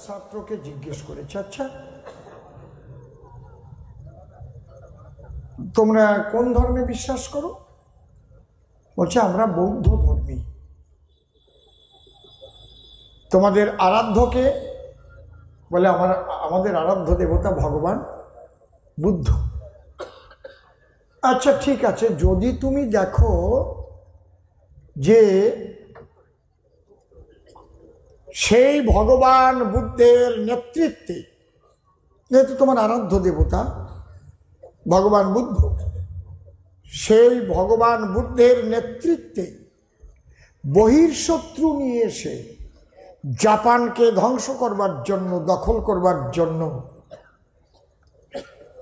ছাত্রকে জিজ্ঞেস করেছে, আচ্ছা তোমরা কোন ধর্মে বিশ্বাস করো? বলছে আমরা বৌদ্ধ ধর্মী। তোমাদের আরাধ্যকে? বলে আমাদের আরাধ্য দেবতা ভগবান বুদ্ধ। আচ্ছা ঠিক আছে, যদি তুমি দেখো যে সেই ভগবান বুদ্ধের নেতৃত্বে, যেহেতু তোমার আরাধ্য দেবতা ভগবান বুদ্ধ, সেই ভগবান বুদ্ধের নেতৃত্বে বহির্শত্রু নিয়ে এসে জাপানকে ধ্বংস করবার জন্য, দখল করবার জন্য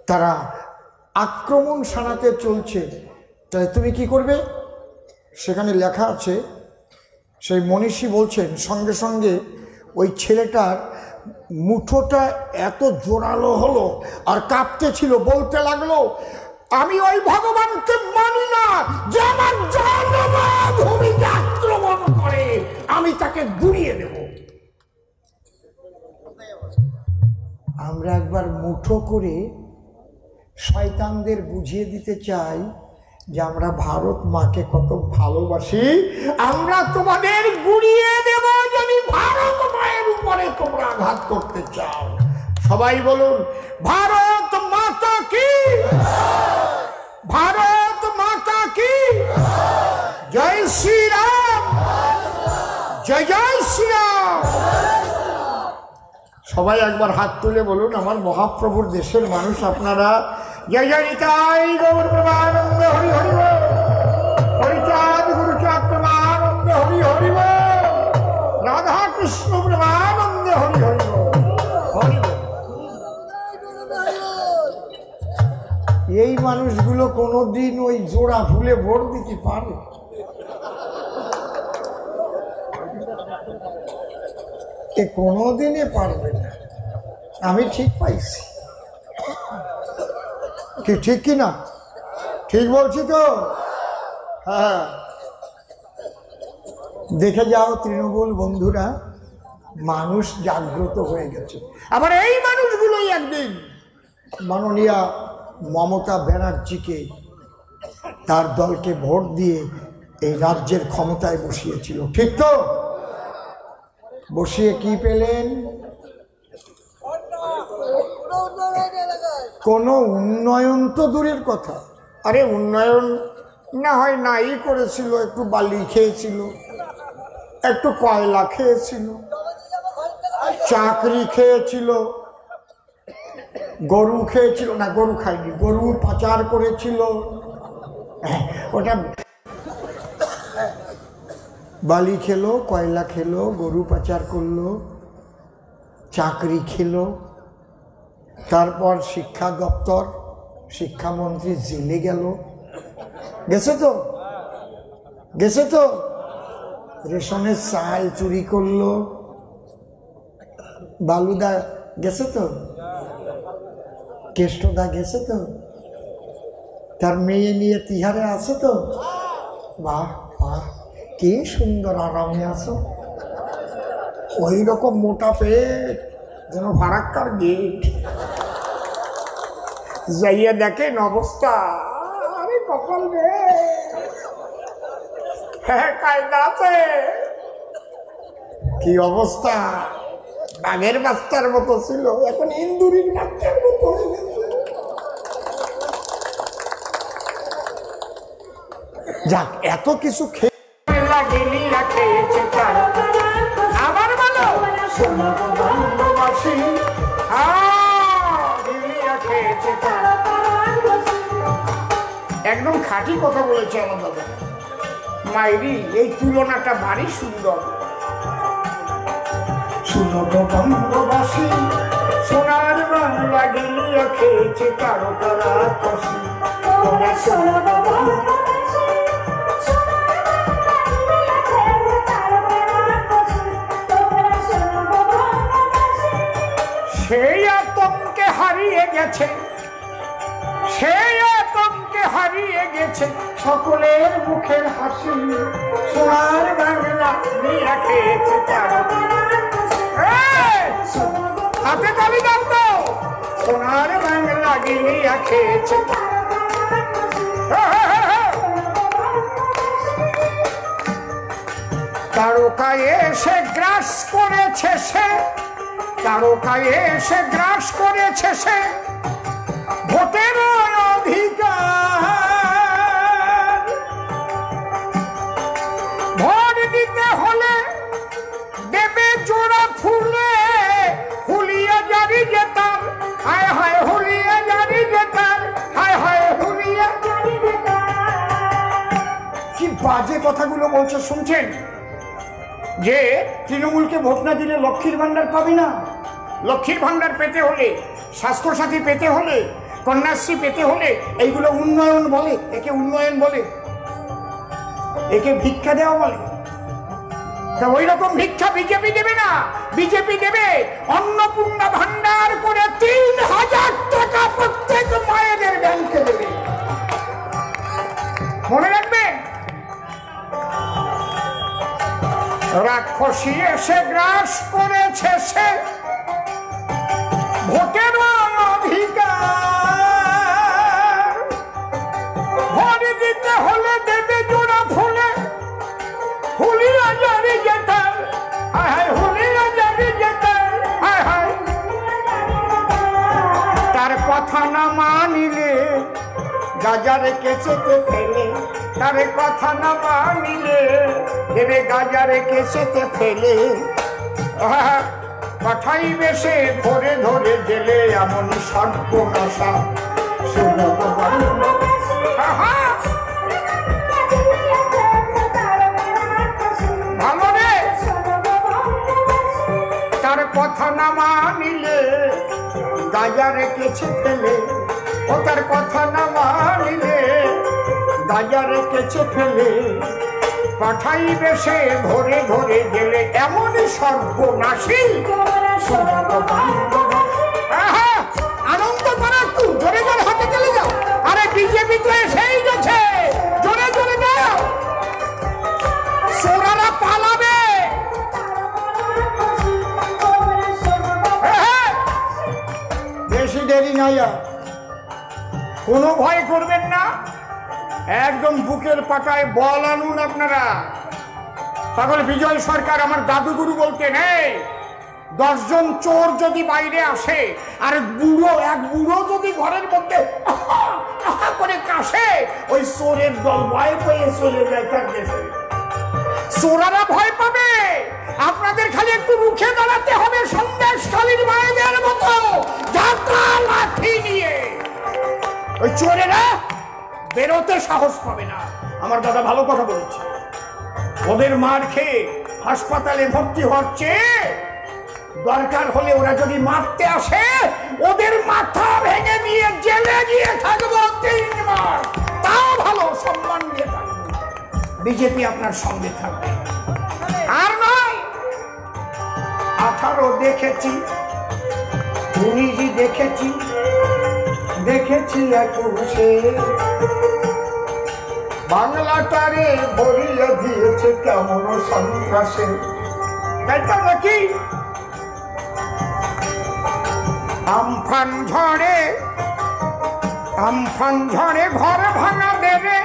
তারা আক্রমণ শানাতে চলছে, তাই তুমি কি করবে? সেখানে লেখা আছে, সেই মনীষী বলছেন সঙ্গে সঙ্গে ওই ছেলেটার মুঠোটা এত জোরালো হলো আর কাঁপতে ছিল, বলতে লাগলো, আমি ওই ভগবানকে মানি না যে আমার জন্মভূমিকে আক্রমণ করে, আমি তাকে গুড়িয়ে দেব। আমরা একবার মুঠো করে শয়তানদের বুঝিয়ে দিতে চাই যে আমরা ভারত মাকে কত ভালোবাসি, আমরা তোমাদের গুড়িয়ে দেব যদি ভারত মায়ের উপরে তোমরা আঘাত করতে চাও। সবাই বলুন ভারত মাতা কি, ভারত মাতা কি, জয় শ্রীরাম, জয় জয় শ্রীরাম। সবাই একবার হাত তুলে বলুন, আমার মহাপ্রভুর দেশের মানুষ আপনারা জয় জয় নিতাই গৌর প্রেমানন্দ হরি হরি বল, হরিচাঁদ গুরুচাঁদ প্রেমানন্দ হরি হরি বল, রাধা কৃষ্ণ প্রেমানন্দ হরি হরি বল, হরি বল। এই মানুষগুলো কোনোদিন ওই জোড়া ফুলে ভোট দিতে পারে? এ কোনোদিনে পারবে না। আমি ঠিক পাইছি কি? ঠিক কি না? ঠিক বলছি তো? হ্যাঁ, দেখে যাও তৃণমূল বন্ধুরা, মানুষ জাগ্রত হয়ে গেছে। আবার এই মানুষগুলোই একদিন মাননীয়া মমতা ব্যানার্জিকে, তার দলকে ভোট দিয়ে এই রাজ্যের ক্ষমতায় বসিয়েছিল, ঠিক তো? বসিয়ে কি পেলেন? কোনো উন্নয়ন তো দূরের কথা। আরে উন্নয়ন না হয় নাই করেছিল, একটু বালি খেয়েছিল, একটু কয়লা খেয়েছিল, চাকরি খেয়েছিল, গরু খেয়েছিল, না গরু খায়নি, গরু পাচার করেছিল, ওটা বালি খেলো, কয়লা খেলো, গরু পাচার করলো, চাকরি খেলো, তারপর শিক্ষা দপ্তর, শিক্ষামন্ত্রী জেলে গেল, গেছে তো? গেছে তো? রেশনের চাল চুরি করলো, বালুদা গেছে তো? কেষ্টদা গেছে তো? তার মেয়ে নিয়ে তিহারে আছে তো? বাহ বাহ, কি সুন্দর আরামে আছো। ওই রকম মোটা পেট যেন ফারাক্কার গেট। যাইয়া দেখেন অবস্থা, আরে কপাল রে, হ্যাঁ কায়দা আছে, কি অবস্থা। বাঘের বাচ্চার মতো ছিল, এখন ইন্দুরির বাচ্চার মতো হয়ে গেছে। যাক, এত কিছু খেয়ে আবার বলো একদম খাঁটি কথা বলেছে আমার দাদা। মাইরি, এই তুলনাটা ভারী সুন্দর। বঙ্গবাসী সোনার বাংলা গিলিয়া খেয়েছে কারো কারা কষি, সেই আতঙ্কে হারিয়ে গেছে, সেই আতঙ্কে হারিয়ে গেছে সকলের মুখের হাসি, সোনার বাংলা নিয়ে খেয়েছে কারো। হাতে তালি দাও তো। সোনার বাংলা গিলিয়া খেয়েছে। তারকায় এসে গ্রাস করেছে সে, তারকায় এসে গ্রাস করেছে সে ভোটের অধিকার। ভোট দিতে হলে দেবে জোড়া ফুলে, হুলিয়া জারি যেতাম, হায় হায় হুলিয়া জারি যেতাম, হায় হায় হুলিয়া জারি যেতাম। কি বাজে কথাগুলো বলছে শুনছেন? যে তৃণমূলকে ভোট না দিলে লক্ষ্মীর ভান্ডার পাবি না। লক্ষ্মীর ভান্ডার পেতে হলে, স্বাস্থ্যসাথী পেতে হলে, কন্যাশ্রী পেতে হলে এইগুলো উন্নয়ন বলে। একে উন্নয়ন বলে, একে ভিক্ষা দেওয়া বলে। তা ওই রকম ভিক্ষা বিজেপি দেবে না। বিজেপি দেবে অন্নপূর্ণা ভান্ডার করে ৩,০০০ টাকা প্রত্যেক মায়েদের ব্যাংকে দেবে। মনে রাখবেন, রাক্ষসী এসে গ্রাস করেছে সে ভোটের অধিকার। ভোট দিতে হলে দেবে জোড়া ফুলে, হুলিয়া জারি যেতাম, হায় হায় হুলিয়া জারি যেতাম, হায় হায়। তার কথা না মানিলে গাজারে কেচেতে ফেলে, তার কথা না মানিলে দেবে গাজারে কেচেতে ফেলে। পাঠাইবে সে ধরে ধরে জেলে, এমন সর্বনাশা শুনো তো। ভালো রে, তার কথা না মানিলে গাজারে কেচে ফেলে, ও তার কথা না মানিলে গাজারে কেচে ফেলে। পাঠাইবে সে ধরে ধরে গেলে, এমনই সর্বনাশী। আনন্দ করা একটু জোরে জোরে হাতে চলে যাও। আরে বিজেপি তো এসেই গেছে, জোরে জোরে দাও, সোরারা পালাবে। বেশি দেরি নাই আর, কোনো ভয় করবেন না। একদম বুকের পাটায় বল আনুন আপনারা। পাগল বিজয় সরকার আমার দাদুগুরু বলতেন, 10 জন চোর যদি বাইরে আসে আর এক বুড়ো যদি ঘরের মধ্যে করে কাশে, ওই চোরের দল ভয় পেয়ে চলে যায় তার দেশে। চোরারা ভয় পাবে, আপনাদের খালি একটু রুখে দাঁড়াতে হবে সন্দেশখালীর মায়েদের মতো যাত্রা লাঠি নিয়ে। ওই চোরেরা বেরোতে সাহস পাবে না। আমার দাদা ভালো কথা বলেছে। ওদের মার খেয়ে হাসপাতালে ভর্তি হচ্ছে, দরকার হলে ওরা যদি মারতে আসে ওদের মাথা ভেঙে দিয়ে জেলে গিয়ে থাকবো 3 মাস, তাও ভালো, সম্মান দিয়ে থাকবো। বিজেপি আপনার সঙ্গে থাকবে। আর নয় 18 দেখেছি, 19 দেখেছি, দেখেছি 21 বাংলাটারে ভরিয়ে দিয়েছে কেমন সন্ত্রাসে। তাই তো নাকি? আমফান ঝড়ে ঘর ভাঙা দেবে,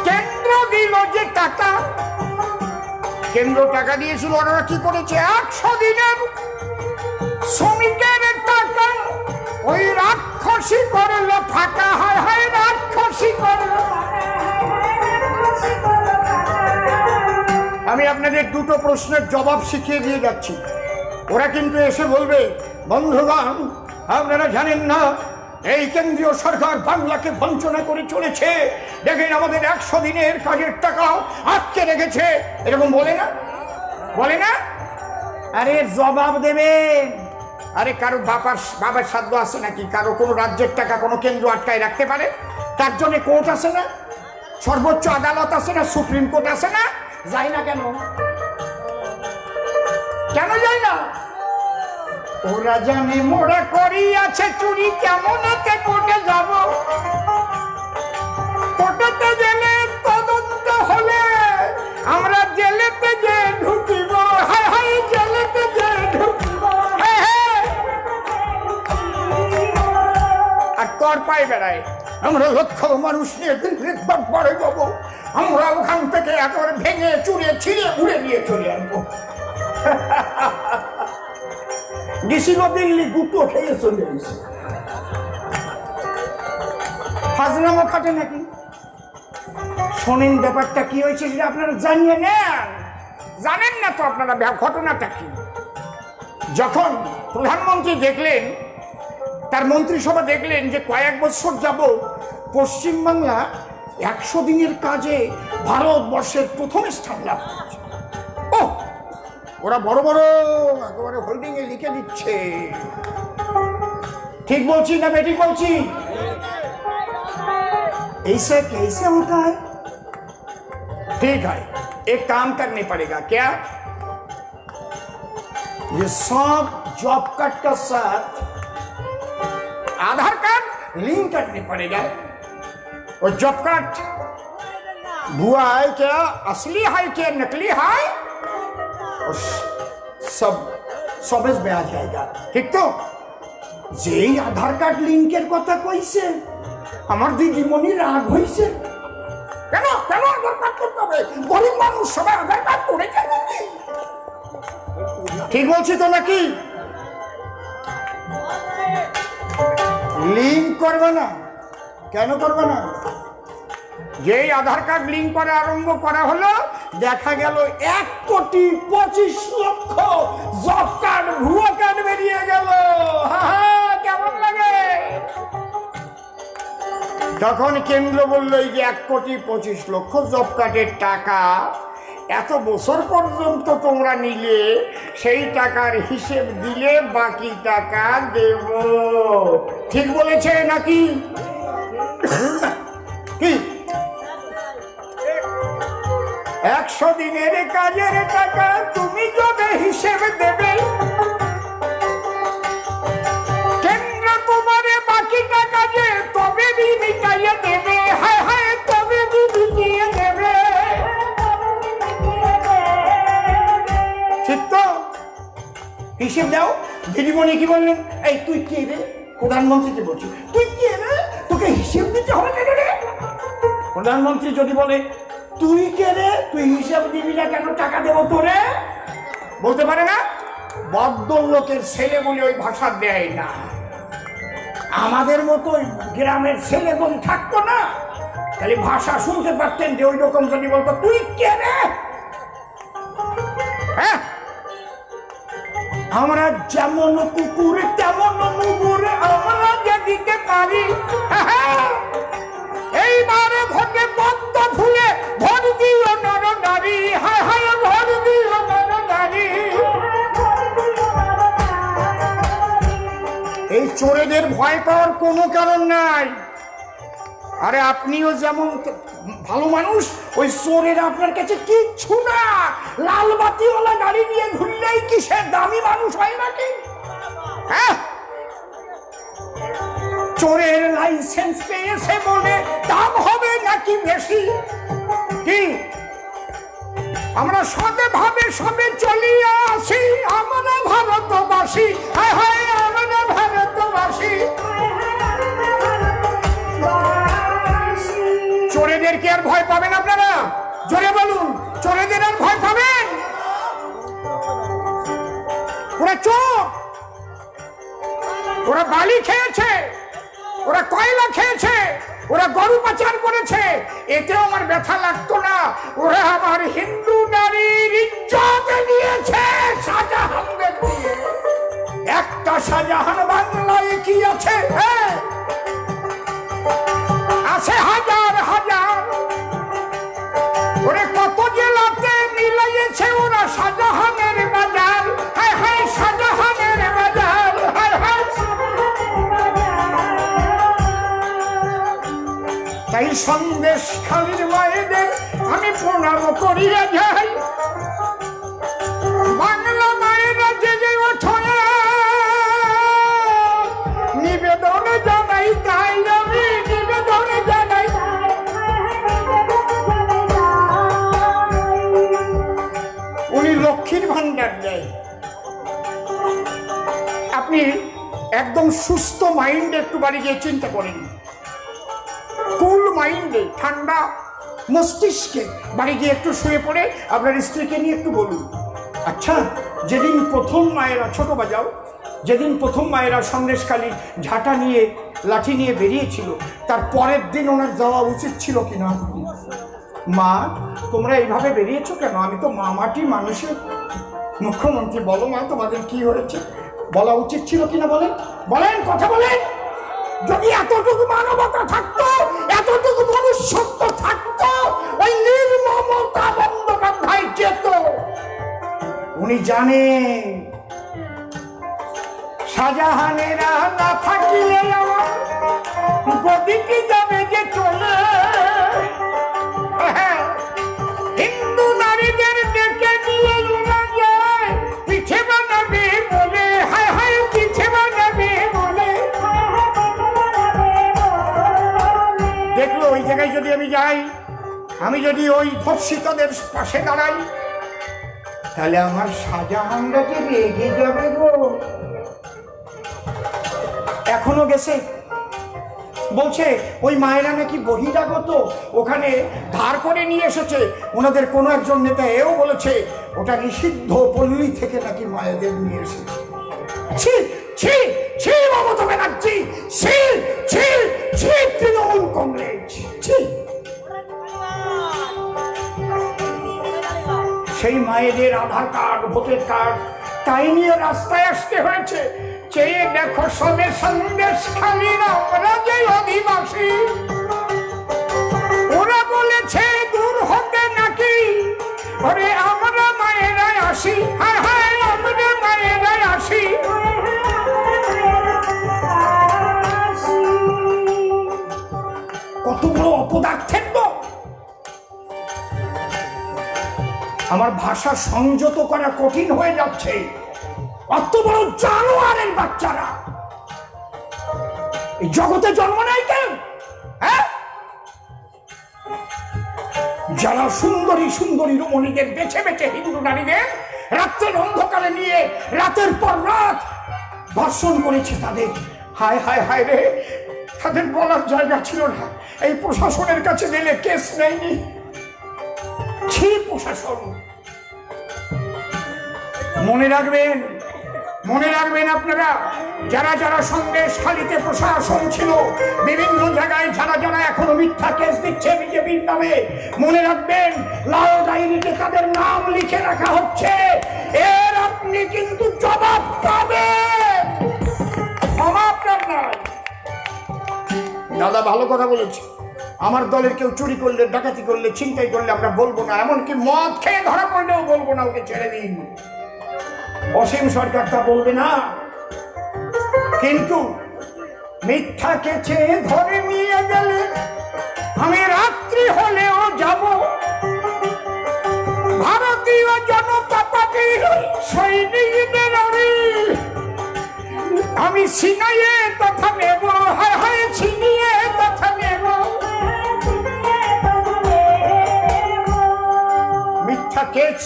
কেন্দ্র দিল যে টাকা, কেন্দ্র টাকা দিয়েছিল, ওরা কি করেছে 100 দিনের শ্রমিকের টাকা ওই রাক্ষসী করলো ফাঁকা। হায় হায় রাক্ষসী করলো। আমি আপনাদের 2টো প্রশ্নের জবাব শিখিয়ে দিয়ে যাচ্ছি। ওরা কিন্তু এসে বলবে, বন্ধুগণ আপনারা জানেন না এই কেন্দ্রীয় সরকার বাংলাকে বঞ্চনা করে চলেছে, দেখেন আমাদের 100 দিনের কাজের টাকা আটকে রেখেছে, এরকম বলে না? বলে না? আরে জবাব দেবেন। আরে কারো বাবার সাধ্য আছে নাকি কারো কোনো রাজ্যের টাকা কোনো কেন্দ্র আটকায় রাখতে পারে? তার জন্য কোর্ট আছে না, সর্বোচ্চ আদালত আছে না, সুপ্রিম কোর্ট আছে না? যাই না কেন? কেন যাই না? ওরা জানে মোরা করি আছে চুরি, কেমন কোর্টে যাব? কোর্টেতে গেলে তদন্ত হলে আমরা জেলেতে যে ঢুকিব। হায় হায় জেলেতে যে ঢুকিব। পায়ে বেড়ায়, আমরা লক্ষ মানুষ নিয়ে পরে যাবো, আমরা ওখান থেকে একেবারে ভেঙে চুরে ছিঁড়ে উড়ে নিয়ে চলে আসবো। গেছিল দিল্লি, গুটো খেয়ে চলে এসে ফাজলামো খাটে নাকি। শোনেন ব্যাপারটা কি হয়েছে সেটা আপনারা জানিয়ে নেন। জানেন না তো আপনারা ঘটনাটা কি? যখন প্রধানমন্ত্রী দেখলেন, তার মন্ত্রিসভা দেখলেন যে কয়েক বছর যাবত পশ্চিমবাংলা 100 দিনের কাজে ভারতবর্ষের প্রথম স্থান লাভ করছে। ও, ওরা বড় বড় একেবারে হোল্ডিং এ লিখে দিচ্ছে। ঠিক বলছি না বেঠিক বলছি? ऐसे कैसे होता है? ठीक है, एक काम करने पड़ेगा। क्या? ये सब जॉब कार्ड का साथ आधार कार्ड लिंक करने पड़ेगा। और जॉब कार्ड भुआ है क्या, असली है क्या, नकली है, और सब समझ में आ जाएगा। ठीक तो যেই আধার কার্ড লিঙ্কের কথা কইছে আমার দিদিমণি রাগ হয়েছে। কেন কেন আধার কার্ড করতে হবে? গরিব মানুষ সবাই আধার কার্ড করে কেন? ঠিক বলছি তো নাকি? লিঙ্ক করবে না? কেন করবে না? যেই আধার কার্ড লিঙ্ক করা আরম্ভ করা হলো, দেখা গেল 1,25,00,000 জব কার্ড ভুয়া কার্ড বেরিয়ে গেল। কেমন লাগে? তখন কেন্দ্র বললো এই যে 1,25,00,000 জব কার্ডের টাকা এত বছর পর্যন্ত তোমরা নিলে, সেই টাকার হিসেব দিলে বাকি টাকা দেব। ঠিক বলেছে নাকি? কি 100 দিনের কাজের টাকা তুমি যবে হিসেব দেবে, কেন্দ্র তোমার বাকি টাকা যে তবে মিটাইয়ে দেবে। হায় হায়, তবে মিটিয়ে দেবে। ঠিক তো? হিসেব দাও। দিদিমণি কি বললেন? এই তুই কে রে? প্রধানমন্ত্রীকে বলছি, তুই কে রে? তোকে হিসেব দিতে হবে কেন রে? প্রধানমন্ত্রী যদি বলে তুই কে রে, তুই হিসাব দিবি না কেন, টাকা দেবো তোরে? বলতে পারে না? ভদ্রলোকের ছেলে বলে ওই ভাষা দেয় না। আমাদের মতো গ্রামের ছেলেগণ থাকতো না, খালি ভাষা শুনতে পারতেন যে ওই রকম যদি বলতো তুই কে রে। হ্যাঁ, আমরা যেমন কুকুর তেমন নুপুর, আমরা যেদিকে পারি। এইবারে ভোটে পদ্ম ফুলে ভোট দিও নর নারী। হায় হায়, ভোট দিও নর নারী। এই চোরেদের ভয় পাওয়ার কোনো কারণ নাই। আরে আপনিও যেমন ভালো মানুষ, ওই চোরের আপনার কাছে কিচ্ছু না। লাল বাতিওয়ালা গাড়ি নিয়ে ঘুরলেই কি সে দামি মানুষ হয় নাকি? হ্যাঁ, চোরের লাইসেন্স পেয়েছে বলে দাম হবে নাকি বেশি? কি আমরা সবে ভাবে সবে চলিয়ে আসি, আমরা ভারতবাসী। হায় হায়, আমরা ভারতবাসী। চোরেদের কি আর ভয় পাবেন আপনারা? জোরে বলুন, চোরেদের আর ভয় পাবেন? ওরা চোর, ওরা বালি খেয়েছে, ওরা কয়লা খেয়েছে, ওরা গরু পাচার করেছে, এতেও আমার ব্যথা লাগতো না। ওরা আমার হিন্দু নারীর ইজ্জত নিয়েছে শাহজাহানদের দিয়ে। একটা শাহজাহান বাংলায় কি আছে? আছে হাজার হাজার। ওরে কত জেলাতে মিলাইছে ওরা শাহজাহানের বাজার। হায় হায়, শাহজাহানের বাজার। হায় হায়। তাই সন্দেশ খালির মায়েদের আমি প্রণাম করিয়া যাই। বাংলা মায়েরা জেগে ওঠে, নিবেদন জানাই, তাই আমি নিবেদন জানাই। উনি লক্ষ্মীর ভান্ডার দেয়। আপনি একদম সুস্থ মাইন্ডে একটু বাড়ি গিয়ে চিন্তা করেন, কুল মাইন্ডে, ঠান্ডা মস্তিষ্কে বাড়ি গিয়ে একটু শুয়ে পড়ে আপনার স্ত্রীকে নিয়ে একটু বলুন, আচ্ছা যেদিন প্রথম মায়েরা, ছোট বাজাও, যেদিন প্রথম মায়েরা সন্দেশখালী ঝাঁটা নিয়ে, লাঠি নিয়ে বেরিয়েছিল, তার পরের দিন ওনার যাওয়া উচিত ছিল কিনা? মা তোমরা এইভাবে বেরিয়েছো কেন? আমি তো মামাটি মানুষের মুখ্যমন্ত্রী, বলো মা তোমাদের কি হয়েছে? বলা উচিত ছিল কিনা বলেন, বলেন, কথা বলেন। যদি এতটুকু মানবতা থাকতো, এতটুকু মনুষ্যত্ব থাকতো, ওই নির্মমতা বন্দ্যোপাধ্যায় যেত। উনি জানেন শাহজাহানেরা না থাকিলে আমার গদিটি যাবে যে চলে। হিন্দু নারীদের ডেকে নিয়ে লুনা যায়, পিঠে বানাবে বলে, হায় হায় পিঠে বানাবে বলে। দেখলো ওই জায়গায় যদি আমি যাই, আমি যদি ওই ধর্ষিতদের পাশে দাঁড়াই, তাহলে আমার শাহজাহানরা যে রেগে যাবে গো। এখনো গেছে, বলছে ওই মায়েরা নাকি বহিরাগত, ওখানে ধার করে নিয়ে এসেছে। ওনাদের কোনো একজন নেতা এও বলেছে ওটা নিষিদ্ধ পল্লী থেকে নাকি মায়েদের নিয়ে এসেছে। ছি ছি ছি মমতা ব্যানার্জি, ছি ছি ছি তৃণমূল কংগ্রেস, ছি। সেই মায়েদের আধার কার্ড, ভোটার কার্ড, তাই নিয়ে রাস্তায় আসতে হয়েছে। চেয়ে দেখো সবে সন্দেশখালীর আমরা যে অধিবাসী, ওরা বলেছে দূর হতে নাকি, ওরে আমরা মায়েরাই আসি, হায় হায় আমরা মায়েরাই আসি। কত বড় অপদার্থের তো। আমার ভাষা সংযত করা কঠিন হয়ে যাচ্ছে। অত বড় জানোয়ারের বাচ্চারা এই জগতে জন্ম নেয় কেন? হ্যাঁ, যারা সুন্দরী সুন্দরী রমণীদের বেছে বেছে, হিন্দু নারীদের রাত্রের অন্ধকারে নিয়ে রাতের পর রাত ধর্ষণ করেছে তাদের, হায় হায় হায় রে, তাদের বলার জায়গা ছিল না। এই প্রশাসনের কাছে গেলে কেস নেয়নি। ছি প্রশাসন। মনে রাখবেন, মনে রাখবেন আপনারা, যারা যারা সন্দেশখালীতে প্রশাসন ছিল, বিভিন্ন জায়গায় যারা যারা এখনো মিথ্যা কেস দিচ্ছে বিজেপির নামে, মনে রাখবেন লাল ডায়েরিতে তাদের নাম লিখে রাখা হচ্ছে। এর আপনি কিন্তু জবাব পাবেন, ক্ষমা আপনার নয়। দাদা ভালো কথা বলেছে। আমার দলের কেউ চুরি করলে, ডাকাতি করলে, ছিনতাই করলে আমরা বলবো না, এমনকি মদ খেয়ে ধরা পড়লেও বলবো না, ওকে ছেড়ে দিন। অসীম সরকার তা বলবে না, কিন্তু মিথ্যা কেছে ধরে নিয়ে গেলে আমি রাত্রি হলেও যাব। ভারতীয় জনতা পার্টির সৈনিকদের আমি ছিনাইয়ে তথা নেব, হায় হায় ছিনিয়ে তথা নেব। মিথ্যা কেছ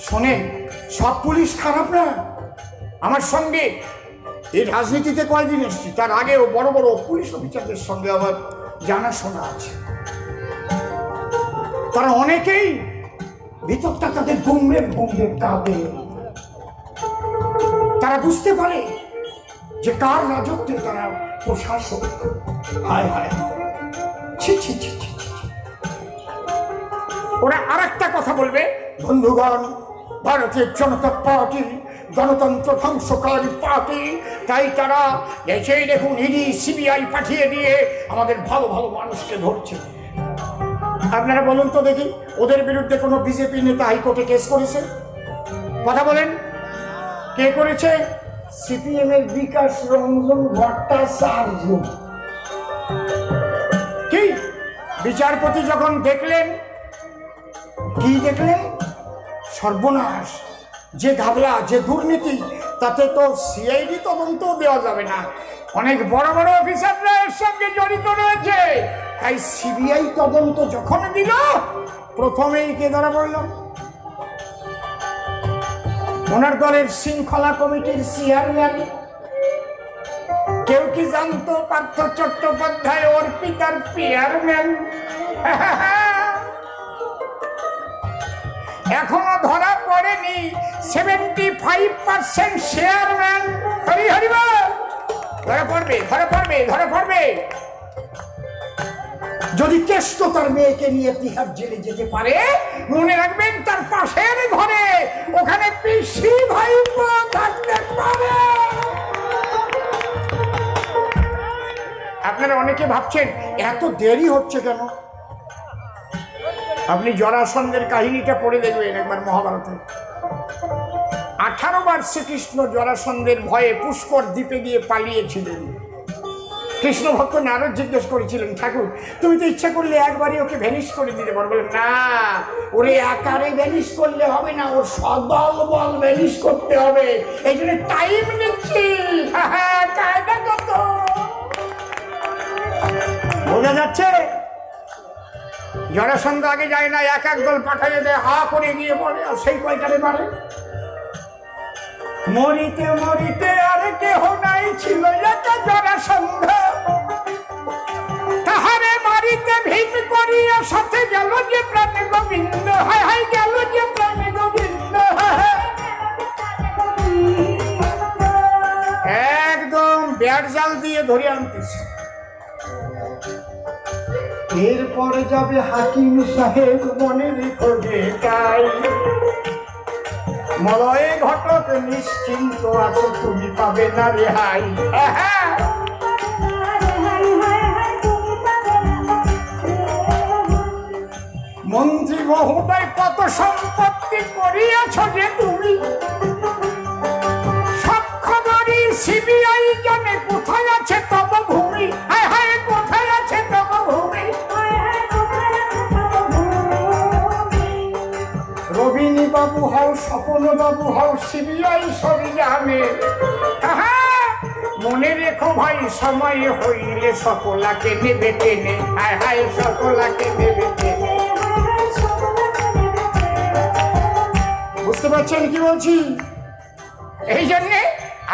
শোনেন, সব পুলিশ খারাপ না। আমার সঙ্গে এই রাজনীতিতে কয়েকদিন এসেছি, তার আগেও বড় বড় পুলিশ অফিসারদের সঙ্গে আমার জানাশোনা আছে। তারা অনেকেই ভিতরটা তাদের গুমরে গুমরে কাঁদে। তারা বুঝতে পারে যে কার রাজত্বে তারা প্রশাসক। হায় হায়, ছি ছি ছি ছি। ওরা আর একটা কথা বলবে, বন্ধুগণ ভারতীয় জনতা পার্টি গণতন্ত্র ধ্বংসকারী পার্টি, তাই তারা সেই দেখুন ইডি সিবিআই পাঠিয়ে দিয়ে আমাদের ভালো ভালো মানুষকে ধরছে। আপনারা বলুন তো দেখি, ওদের বিরুদ্ধে কোনো বিজেপি নেতা হাইকোর্টে কেস করেছে? কথা বলেন, কে করেছে? সিপিএম এর বিকাশ রঞ্জন ভট্টাচার্য। কি বিচারপতি যখন দেখলেন, কি দেখলেন? সর্বনাশ, যে ঘাবলা, যে দুর্নীতি, তাতে তো সিআইডি তদন্ত দেওয়া যাবে না, অনেক বড় বড় অফিসাররা এর সঙ্গে জড়িত রয়েছে। তাই সিবিআই তদন্ত যখন দিল, প্রথমেই কে ধরা পড়ল? ওনার দলের শৃঙ্খলা কমিটির চেয়ারম্যান কেউ কি জানতো পার্থ চট্টোপাধ্যায় ওর পিতার চেয়ারম্যান? এখনো ধরা পড়েনি 75% চেয়ারম্যান। হরি হরি বল। ধরা পড়বে, ধরা পড়বে, ধরা পড়বে। যদি কেষ্ট তার মেয়েকে নিয়ে তিহার জেলে যেতে পারে, মনে রাখবেন তার পাশের ঘরে ওখানে পিসি ভাইপো থাকতে পারে। আপনারা অনেকে ভাবছেন এত দেরি হচ্ছে কেন? আপনি জরাসন্ধের কাহিনীটা পড়ে দেখবেন একবার মহাভারতে। 18 বার শ্রীকৃষ্ণ জরাসন্ধের ভয়ে পুষ্কর দ্বীপে গিয়ে পালিয়েছিলেন। কৃষ্ণ ভক্ত নারদ জিজ্ঞেস করেছিলেন, ঠাকুর তুমি তো ইচ্ছা করলে একবারই ওকে ভ্যানিশ করে দিতে পারো। বলে না, ওরে আকারে ভ্যানিশ করলে হবে না, ওর সদল বল ভ্যানিশ করতে হবে। এই জন্য টাইম নিচ্ছি। কায়দা কত বোঝা যাচ্ছে? জরাসন্ধ আগে যায় না, এক এক দল পাঠাইয়ে দেয়, হা করে গিয়ে বলে, আর সেই কয়টারে মারে। মরিতে মরিতে আর কেহ নাই, ছিল একটা জরাসন্ধ, তাহারে মারিতে ভীম করিয়া সাথে গেল যে প্রাণ গোবিন্দ। হায় হায় গেল যে প্রাণ গোবিন্দ। একদম ব্যাট জাল দিয়ে ধরে আনতেছে। এরপরে যাবে হাকিম সাহেব, মনে রেখো যে তাই মলয়ে ঘটক নিশ্চিন্ত আছো, তুমি পাবে না রেহাই। মন্ত্রী মহোদয় কত সম্পত্তি করিয়াছ যে তুমি, সব খবরই সিবিআই জানে, কোথায় আছে তব ভূমি। হায় হায় কোথায় আছে তব ভূমি। রবিনী বাবু হও, স্বপন বাবু হও, সিবিআই সবই জানে। মনে রেখো ভাই, সময় হইলে সকলাকে নেবে টেনে। হায় হায় সকলাকে নেবে টেনে। বুঝতে পারছেন কি বলছি? এই জন্যে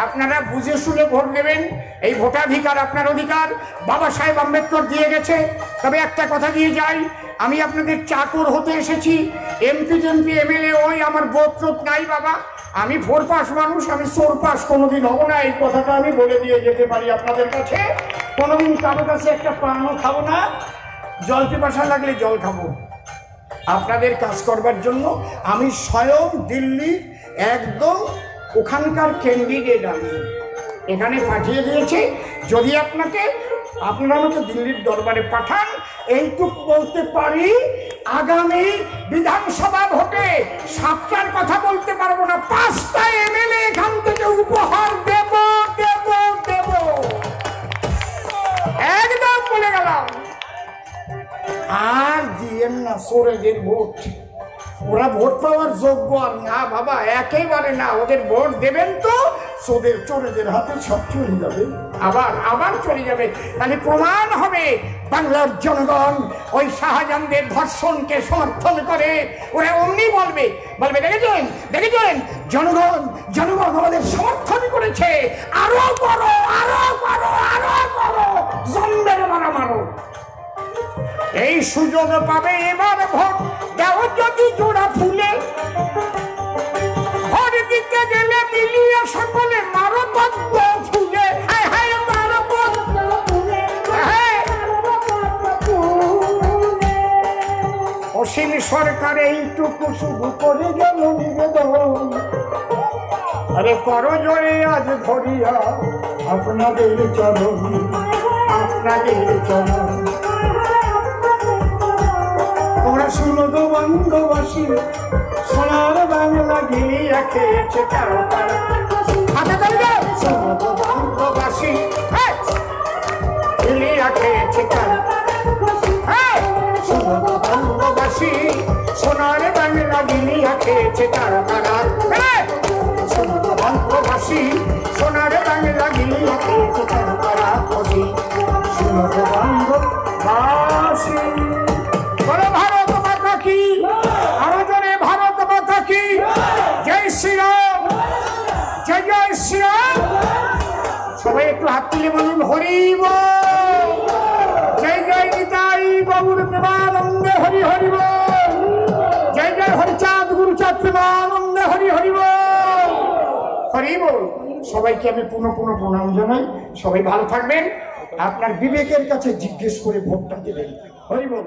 আপনারা বুঝে শুনে ভোট দেবেন। এই ভোটাধিকার আপনার অধিকার, বাবা সাহেব আম্বেদকর দিয়ে গেছে। তবে একটা কথা দিয়ে যাই, আমি আপনাদের চাকর হতে এসেছি। এমপি টেমপি এমএলএ ওই আমার বোধ টোধ নাই বাবা। আমি 4 পাস মানুষ, আমি 4 পাস কোনোদিন হবো না। এই কথাটা আমি বলে দিয়ে যেতে পারি আপনাদের কাছে। কোনোদিন কারো কাছে একটা পানও খাবো না, জল পিপাসা লাগলে জল খাবো। আপনাদের কাজ করবার জন্য আমি স্বয়ং দিল্লি একদম ওখানকার ক্যান্ডিডেট আমি এখানে পাঠিয়ে দিয়েছি। যদি আপনারা আমাকে দিল্লির দরবারে পাঠান, এইটুকু বলতে পারি, আগামী বিধানসভা ভোটে 7টার কথা বলতে পারবো না, 5টা এমএলএ এখান থেকে উপহার দেব দেব দেব, একদম বলে গেলাম। আর দিয়েন না চোরেদের ভোট। ওরা ভোট পাওয়ার যোগ্য আর না বাবা, একেবারে না। ওদের ভোট দেবেন তো চোরেদের হাতে সব চলে যাবে, আবার চলে যাবে। তাহলে প্রমাণ হবে বাংলার জনগণ ওই শাহজাহানদের ধর্ষণকে সমর্থন করে। ওরা অমনি বলবে দেখেছেন জনগণ আমাদের সমর্থন করেছে, আরো করো, আরো করো, আরো করো, জন্মের মারো। এই সুযোগ পাবে এবার ভোট দেও যদি জোড়া ফুলে, ভোট দিতে গেলে মিলিয়ে সকলে মারো পদ্ম ফুলে। হায় হায় মারো পদ্ম ফুলে। অসীম সরকার এইটুকু শুধু করে গেল নিবেদন, আরে করো জোরে আজ ধরিয়া আপনাদের চরণ, আপনাদের চরণ। তোমরা শুনো তো বঙ্গবাসী, সোনার বাংলা গিলিয়া খেয়েছে কারো কারো। হাতে ধরে যাও, শুনো তো বঙ্গবাসী, গিলিয়া খেয়েছে কারো। শুনো তো বঙ্গবাসী, সোনার বাংলা গিলিয়া খেয়েছে কারো কারো। শুনো তো বঙ্গবাসী, সোনার বাংলা গিলিয়া খেয়েছে কারো কারো। শুনো তো বঙ্গবাসী। বলো ভারত মাতা কি, আরো জোরে ভারত মাতা কি। জয় শ্রীরাম, জয় জয় শ্রীরাম। সবাই একটু হাত তুলে বলুন হরি বল। জয় জয় নিতাই গৌর প্রেমানন্দে হরি হরি বল। জয় জয় হরিচাঁদ গুরুচাঁদ প্রেমানন্দে হরি হরি বল। হরি বল। সবাইকে আমি পুনঃ পুনঃ প্রণাম জানাই। সবাই ভালো থাকবেন। আপনার বিবেকের কাছে জিজ্ঞেস করে ভোটটা দেবেন। হরি বল।